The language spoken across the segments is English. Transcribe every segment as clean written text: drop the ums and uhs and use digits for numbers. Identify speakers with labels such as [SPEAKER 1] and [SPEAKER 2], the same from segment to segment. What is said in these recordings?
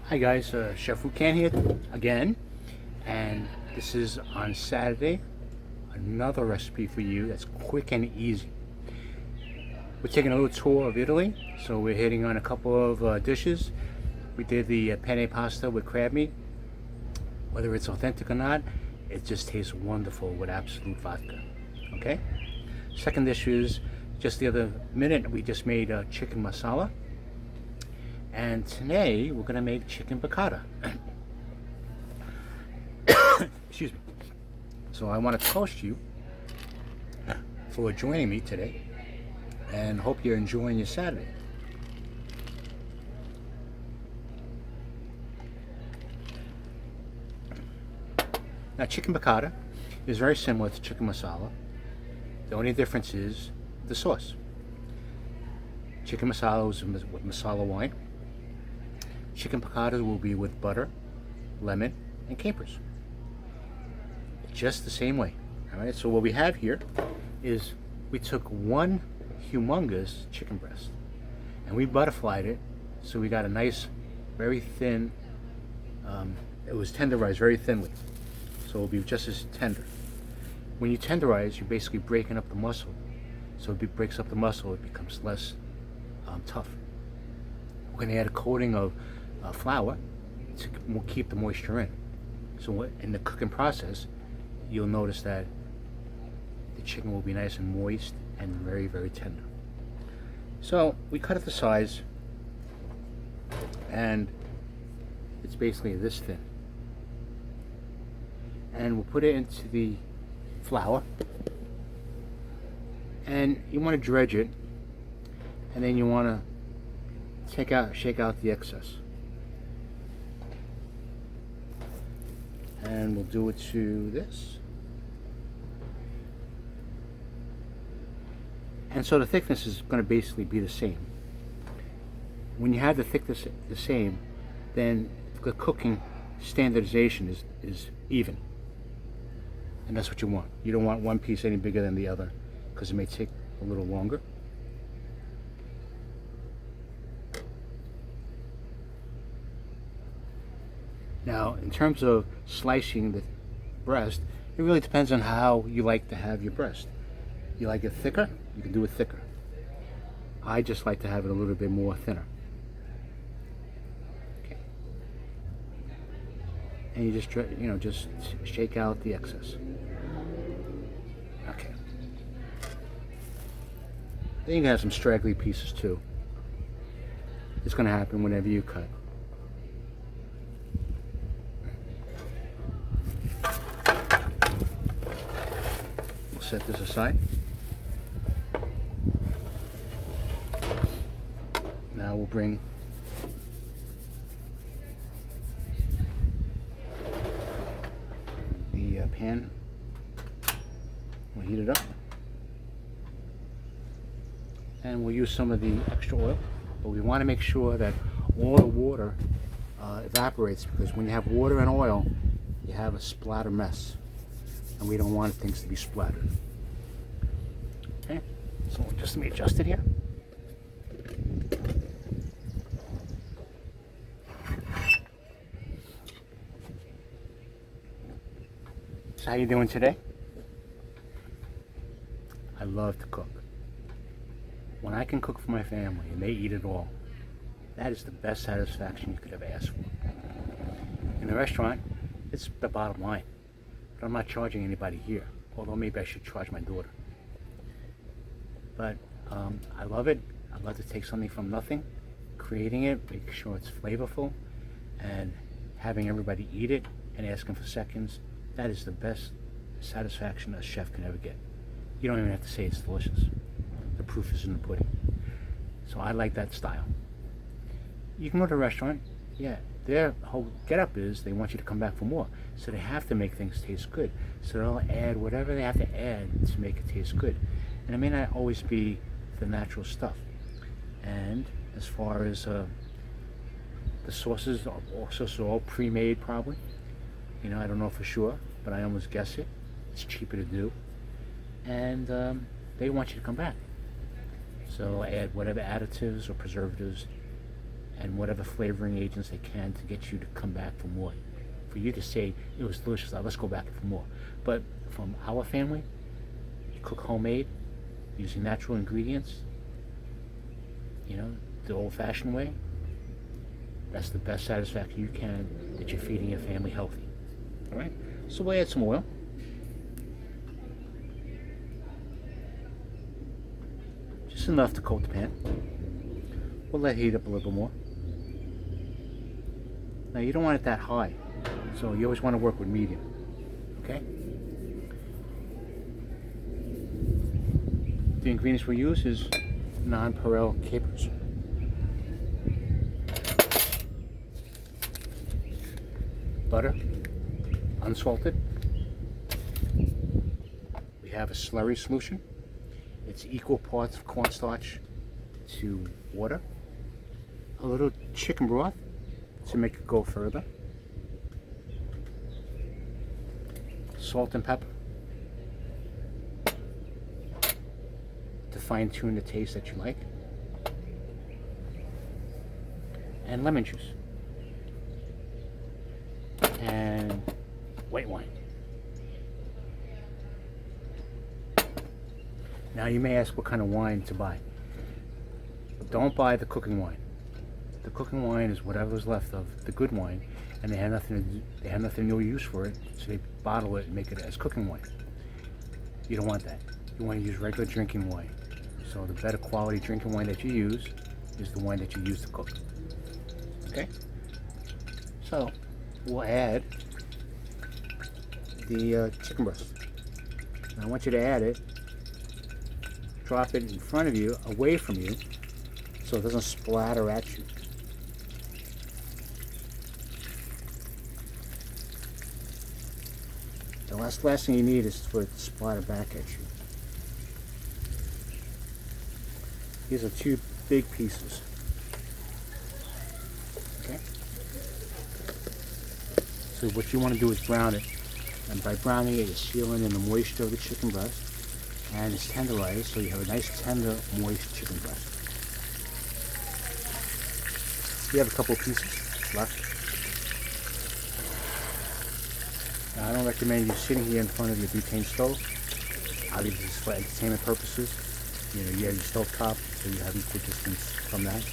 [SPEAKER 1] Hi guys, Chef Wukan here again, and this is on Saturday, another recipe for you that's quick and easy. We're taking a little tour of Italy, so we're hitting on a couple of dishes. We did the penne pasta with crab meat. Whether it's authentic or not, it just tastes wonderful with absolute vodka. Okay? Second dish is just the other minute we just made chicken masala. And today we're going to make chicken piccata. Excuse me. So I want to toast you for joining me today and hope you're enjoying your Saturday. Now chicken piccata is very similar to chicken masala. The only difference is the sauce. Chicken masala is with masala wine. Chicken piccata will be with butter, lemon, and capers. Just the same way. Alright, so what we have here is we took one humongous chicken breast and we butterflied it, so we got a nice, very thin, it was tenderized very thinly, so it'll be just as tender. When you tenderize, you're basically breaking up the muscle, so it breaks up the muscle, it becomes less tough. We're going to add a coating of flour to keep the moisture in. So in the cooking process, you'll notice that the chicken will be nice and moist and very, very tender. So we cut it to size, and it's basically this thin. And we'll put it into the flour, and you want to dredge it, and then you want to shake out the excess. And we'll do it to this. And so the thickness is going to basically be the same. When you have the thickness the same, then the cooking standardization is even. And that's what you want. You don't want one piece any bigger than the other, because it may take a little longer. Now, in terms of slicing the breast, it really depends on how you like to have your breast. You like it thicker, you can do it thicker. I just like to have it a little bit more thinner. Okay. And you just shake out the excess. Okay. Then you can have some straggly pieces too. It's going to happen whenever you cut. Set this aside. Now we'll bring the pan. We'll heat it up, and we'll use some of the extra oil, but we want to make sure that all the water evaporates, because when you have water and oil, you have a splatter mess. And we don't want things to be splattered. Okay, so just let me adjust it here. So how you doing today? I love to cook. When I can cook for my family and they eat it all, that is the best satisfaction you could ever ask for. In the restaurant, it's the bottom line. But I'm not charging anybody here, although maybe I should charge my daughter. But I love it. I love to take something from nothing, creating it, making sure it's flavorful, and having everybody eat it and asking for seconds. That is the best satisfaction a chef can ever get. You don't even have to say it's delicious. The proof is in the pudding. So I like that style. You can go to a restaurant, yeah. Their whole get-up is they want you to come back for more. So they have to make things taste good. So they'll add whatever they have to add to make it taste good. And it may not always be the natural stuff. And as far as the sauces are also all pre-made probably. I don't know for sure, but I almost guess it. It's cheaper to do. And they want you to come back. So add whatever additives or preservatives and whatever flavoring agents they can to get you to come back for more. For you to say it was delicious, let's go back for more. But from our family, you cook homemade using natural ingredients, you know, the old-fashioned way. That's the best satisfaction you can, that you're feeding your family healthy. All right, so we'll add some oil. Just enough to coat the pan. We'll let it heat up a little bit more. Now you don't want it that high, so you always want to work with medium, okay? The ingredients we use is nonpareil capers. Butter, unsalted. We have a slurry solution. It's equal parts of cornstarch to water. A little chicken broth to make it go further. Salt and pepper to fine tune the taste that you like. And lemon juice. And white wine. Now you may ask what kind of wine to buy. Don't buy the cooking wine. The cooking wine is whatever's left of the good wine, and they have no use for it, so they bottle it and make it as cooking wine. You don't want that. You want to use regular drinking wine. So the better quality drinking wine that you use is the wine that you use to cook. Okay? So we'll add the chicken breast. Now I want you to add it, drop it in front of you, away from you, so it doesn't splatter at you. The last thing you need is for it to splatter back at you. These are 2 big pieces. Okay? So what you want to do is brown it. And by browning it, you're sealing in the moisture of the chicken breast. And it's tenderized, so you have a nice tender, moist chicken breast. You have a couple pieces left. Now, I don't recommend you sitting here in front of your butane stove. Obviously, this is for entertainment purposes. You know, you have your stove top, so you have equal distance from that.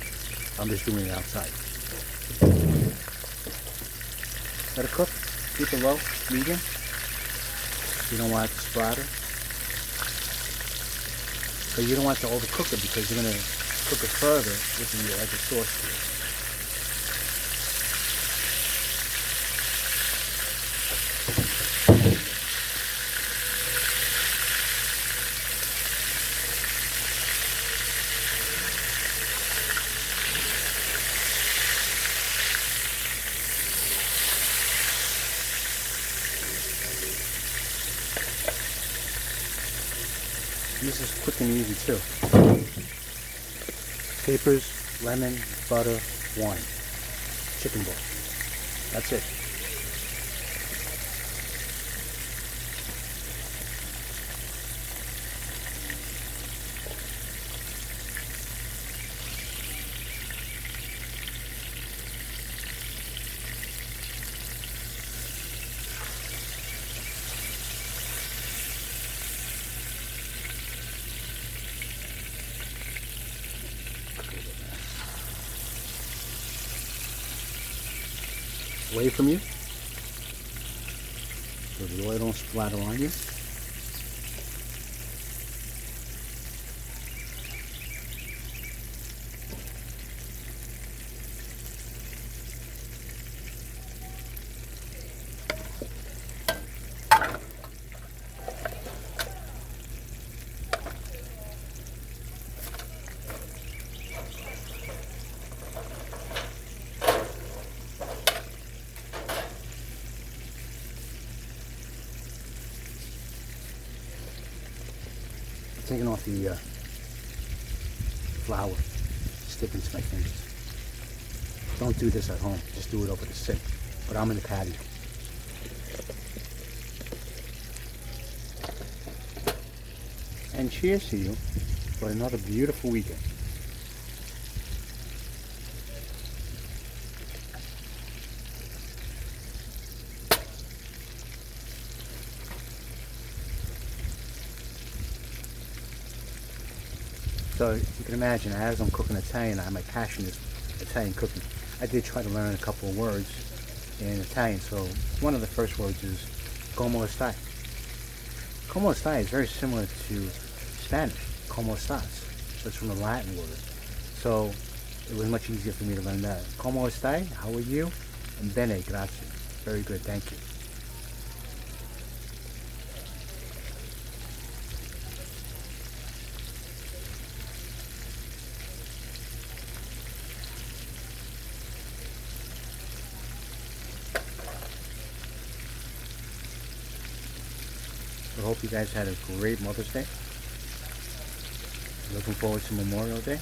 [SPEAKER 1] I'm just doing it outside. Let it cook. Keep it low, medium. You don't want it to splatter. But you don't want to overcook it because you're going to cook it further if you add the sauce to it. This is quick and easy too. Capers, lemon, butter, wine, chicken broth. That's it. Away from you, so the oil don't splatter on you. Taking off the flour, sticking to my fingers. Don't do this at home, just do it over the sink. But I'm in the patio. And cheers to you for another beautiful weekend. So you can imagine, as I'm cooking Italian, my passion is Italian cooking. I did try to learn a couple of words in Italian. So one of the first words is "Como stai?" "Como stai" is very similar to Spanish, "Como estás?" So it's from a Latin word. So it was much easier for me to learn that. "Como stai?" How are you? And "Bene, grazie." Very good, thank you. I hope you guys had a great Mother's Day. Looking forward to Memorial Day.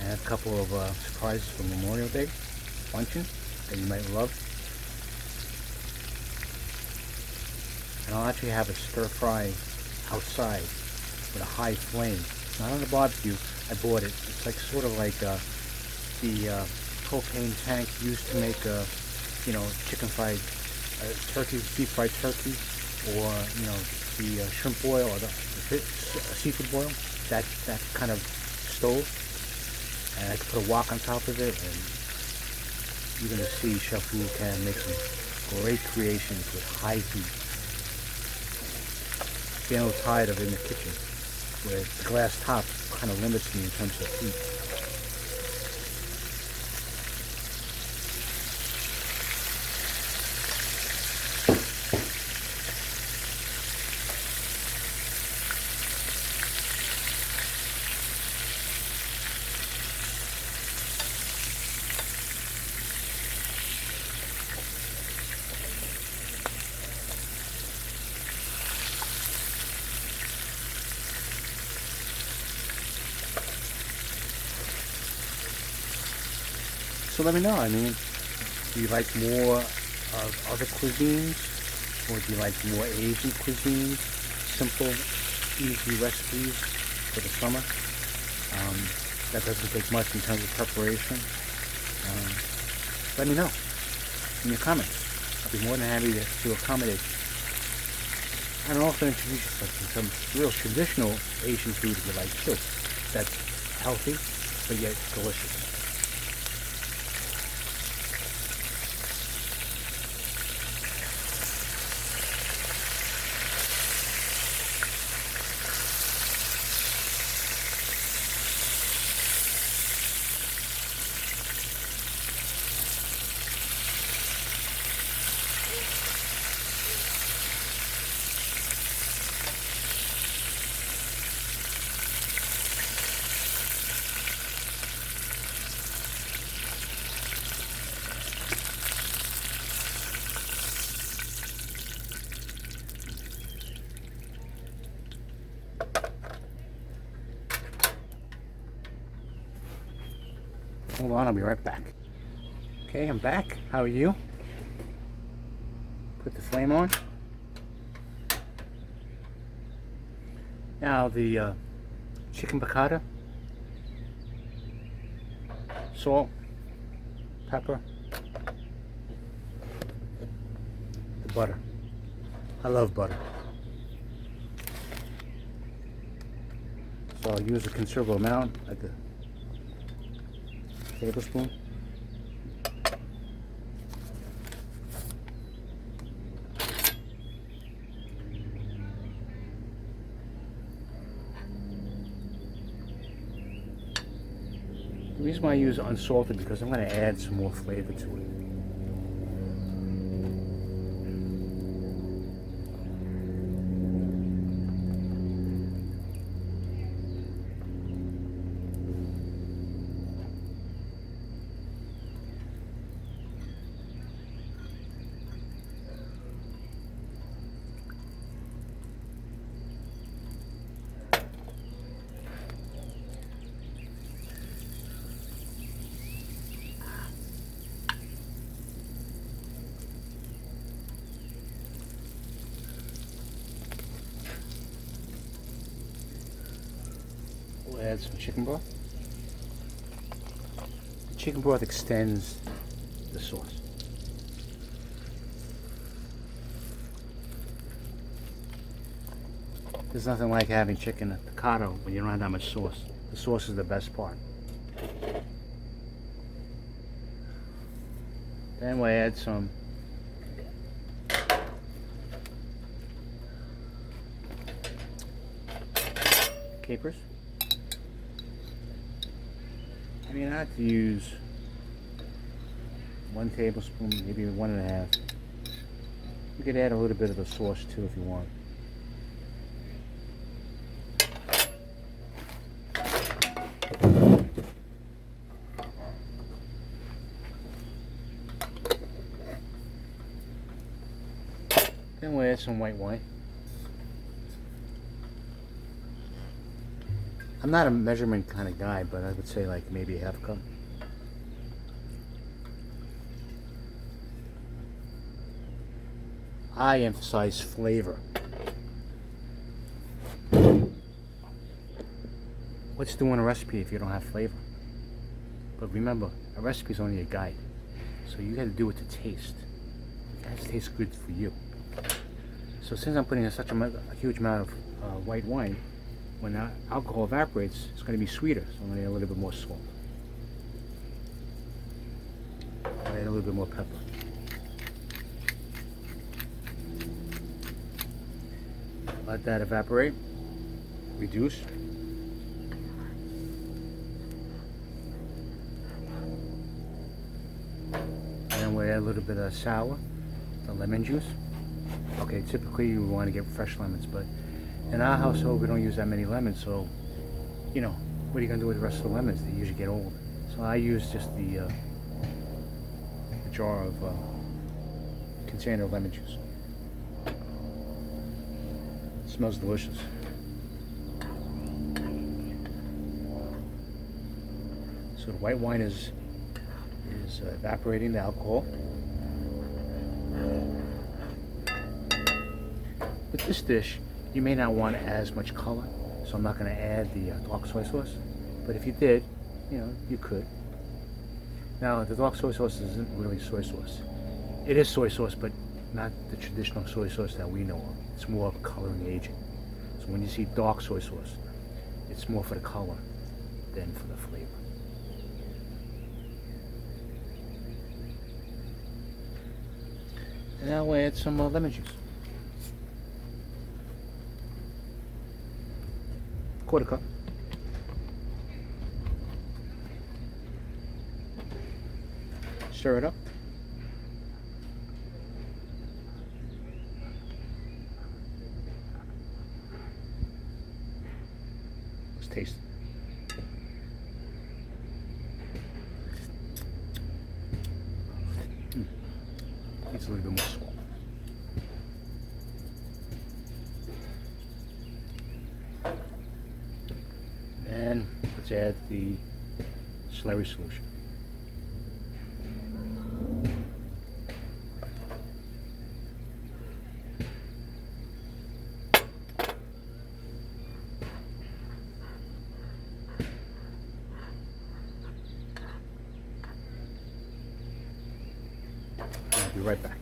[SPEAKER 1] I have a couple of surprises for Memorial Day luncheon that you might love. And I'll actually have a stir fry outside with a high flame. Not on a barbecue. I bought it. It's like sort of like the propane tank used to make chicken fried turkey, deep fried turkey, or the shrimp boil or the seafood boil. That kind of stove, and I could put a wok on top of it, and you're gonna see Chef Wu can make some great creations with high heat. Getting a little tired of it in the kitchen, where the glass top kind of limits me in terms of heat. So let me know. I mean, do you like more of other cuisines, or do you like more Asian cuisines? Simple, easy recipes for the summer. That doesn't take much in terms of preparation. Let me know in your comments. I'll be more than happy to accommodate. And also introduce yourself to some real traditional Asian food if you like too. That's healthy, but yet delicious. Hold on, I'll be right back. Okay, I'm back. How are you? Put the flame on. Now the chicken piccata, salt, pepper, the butter. I love butter. So I'll use a considerable amount, like a tablespoon. The reason why I use unsalted because I'm going to add some more flavor to it. We'll add some chicken broth. The chicken broth extends the sauce. There's nothing like having chicken piccata when you don't have that much sauce. The sauce is the best part. Then we add some capers. I mean, I have to use 1 tablespoon, maybe 1.5. You could add a little bit of the sauce too if you want. Then we'll add some white wine. I'm not a measurement kind of guy, but I would say like maybe a half cup. I emphasize flavor. What's doing a recipe if you don't have flavor? But remember, a recipe is only a guide. So you got to do it to taste. It has to taste good for you. So since I'm putting in such a huge amount of white wine, when the alcohol evaporates, it's going to be sweeter. So I'm going to add a little bit more salt. I'll add a little bit more pepper. Let that evaporate, reduce. And then we'll add a little bit of sour, the lemon juice. Okay, typically you want to get fresh lemons, but in our household we don't use that many lemons, so you know, what are you going to do with the rest of the lemons? They usually get old. So I use just the jar of container of lemon juice. Smells delicious. So the white wine is evaporating the alcohol. With this dish, you may not want as much color, so I'm not going to add the dark soy sauce. But if you did, you know, you could. Now, the dark soy sauce isn't really soy sauce. It is soy sauce, but not the traditional soy sauce that we know of. It's more of a coloring agent. So when you see dark soy sauce, it's more for the color than for the flavor. And now we'll add some lemon juice. 1/4 cup. Stir it up. Let's taste it. Needs a little bit more salt. And let's add the slurry solution. I'll be right back.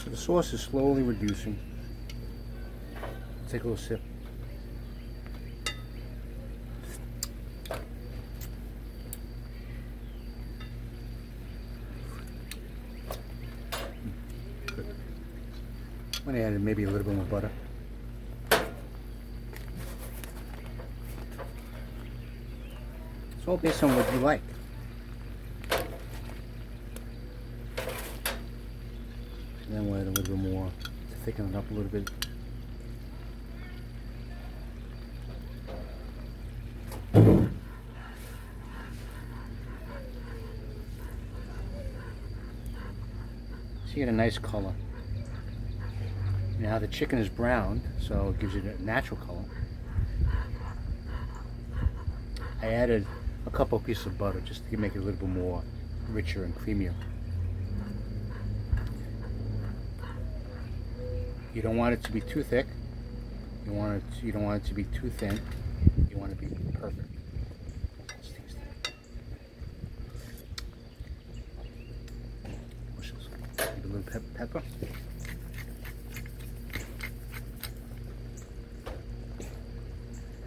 [SPEAKER 1] The sauce is slowly reducing. Take a little sip. Good. I'm going to add maybe a little bit more butter. It's all based on what you like. And then we'll add a little bit more to thicken it up a little bit. you get a nice color. Now the chicken is browned, so it gives it a natural color. I added a couple of pieces of butter just to make it a little bit more richer and creamier. You don't want it to be too thick. You don't want it to be too thin. You want it to be perfect. Let's taste it. Give a little pepper.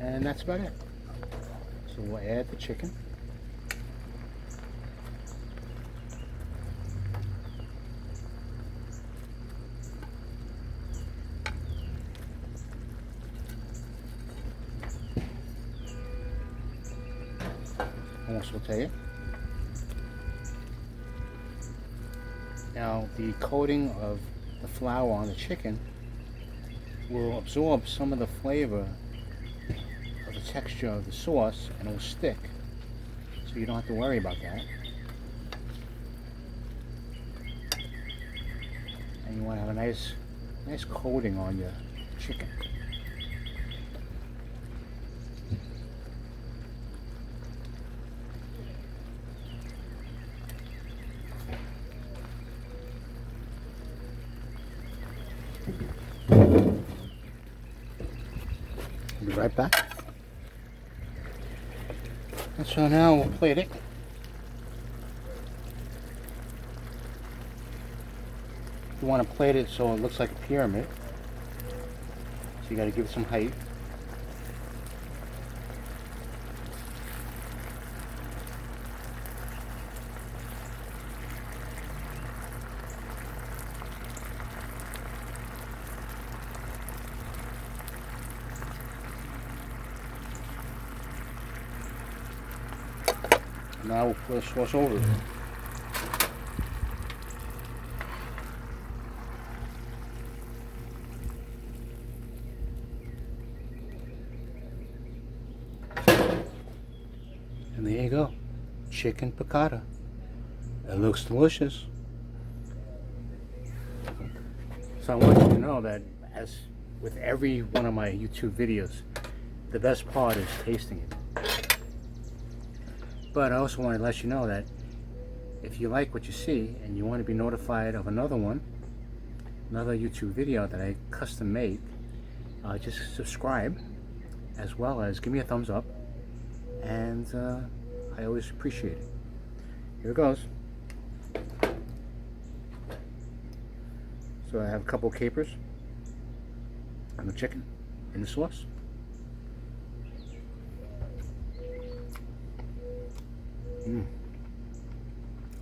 [SPEAKER 1] And that's about it. So we'll add the chicken. And we'll saute it. Now the coating of the flour on the chicken will absorb some of the flavor of the texture of the sauce, and it will stick, so you don't have to worry about that. And you want to have a nice coating on your chicken. Be right back. And so now we'll plate it. You want to plate it so it looks like a pyramid. So you got to give it some height. Now we'll put the sauce over it. And there you go, chicken piccata. It looks delicious. So I want you to know that, as with every one of my YouTube videos, the best part is tasting it. But I also want to let you know that if you like what you see and you want to be notified of another YouTube video that I custom made, just subscribe, as well as give me a thumbs up, and I always appreciate it. Here it goes. So I have a couple of capers and the chicken in the sauce.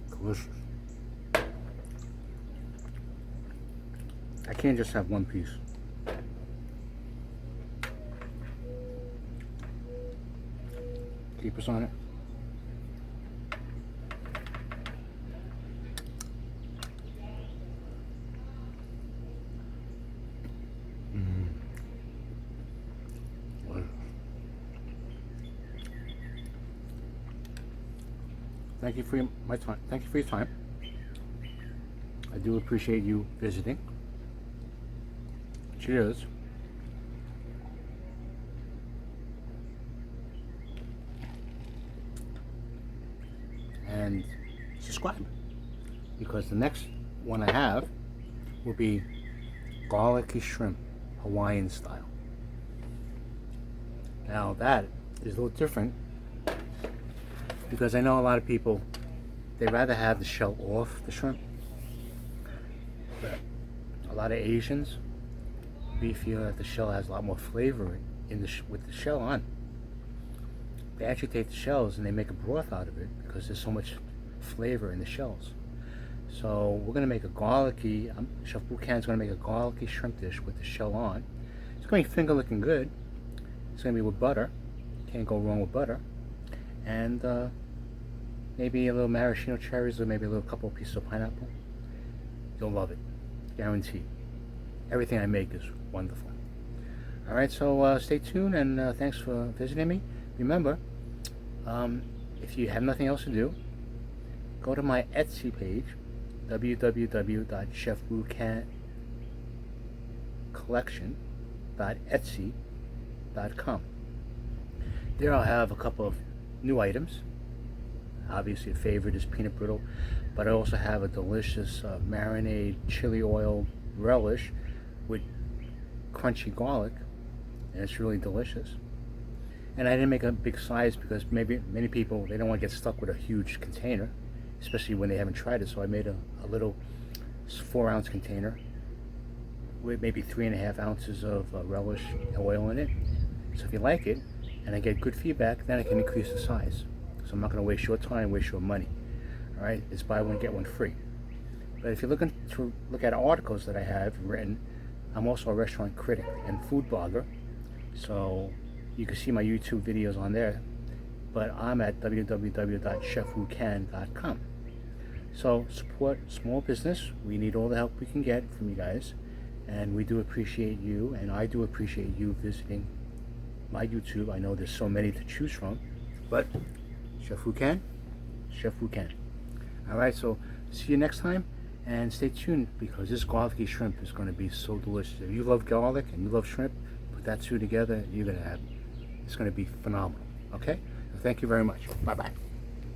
[SPEAKER 1] Delicious. I can't just have one piece. Keep us on it. Thank you for my time. Thank you for your time. I do appreciate you visiting. Cheers. And subscribe, because the next one I have will be garlicky shrimp, Hawaiian style. Now that is a little different, because I know a lot of people, they rather have the shell off the shrimp. But a lot of Asians, we feel that the shell has a lot more flavor with the shell on. They actually take the shells and they make a broth out of it because there's so much flavor in the shells. So we're going to make a garlicky, Chef Buchan's going to make a garlicky shrimp dish with the shell on. It's going to be finger looking good. It's going to be with butter. Can't go wrong with butter. And maybe a little maraschino cherries, or maybe a little couple of pieces of pineapple. You'll love it, guaranteed. Everything I make is wonderful. All right, so stay tuned, and thanks for visiting me. Remember, if you have nothing else to do, go to my Etsy page www.chefwucancollection.etsy.com. There I'll have a couple of new items. Obviously a favorite is peanut brittle, but I also have a delicious marinade chili oil relish with crunchy garlic, and it's really delicious. And I didn't make a big size because maybe many people, they don't want to get stuck with a huge container, especially when they haven't tried it. So I made a little 4-ounce container with maybe 3.5 ounces of relish oil in it. So if you like it and I get good feedback, then I can increase the size. So I'm not going to waste your time, waste your money. All right, it's buy one get one free. But if you're looking to look at articles that I have written, I'm also a restaurant critic and food blogger. So you can see my YouTube videos on there, but I'm at www.chefwucan.com. So support small business. We need all the help we can get from you guys, and we do appreciate you, and I do appreciate you visiting my YouTube. I know there's so many to choose from, but Chef Wucan, Chef Wucan. All right, so see you next time, and stay tuned because this garlicky shrimp is going to be so delicious. If you love garlic and you love shrimp, put that two together, you're going to have, it's going to be phenomenal. Okay? So thank you very much. Bye-bye.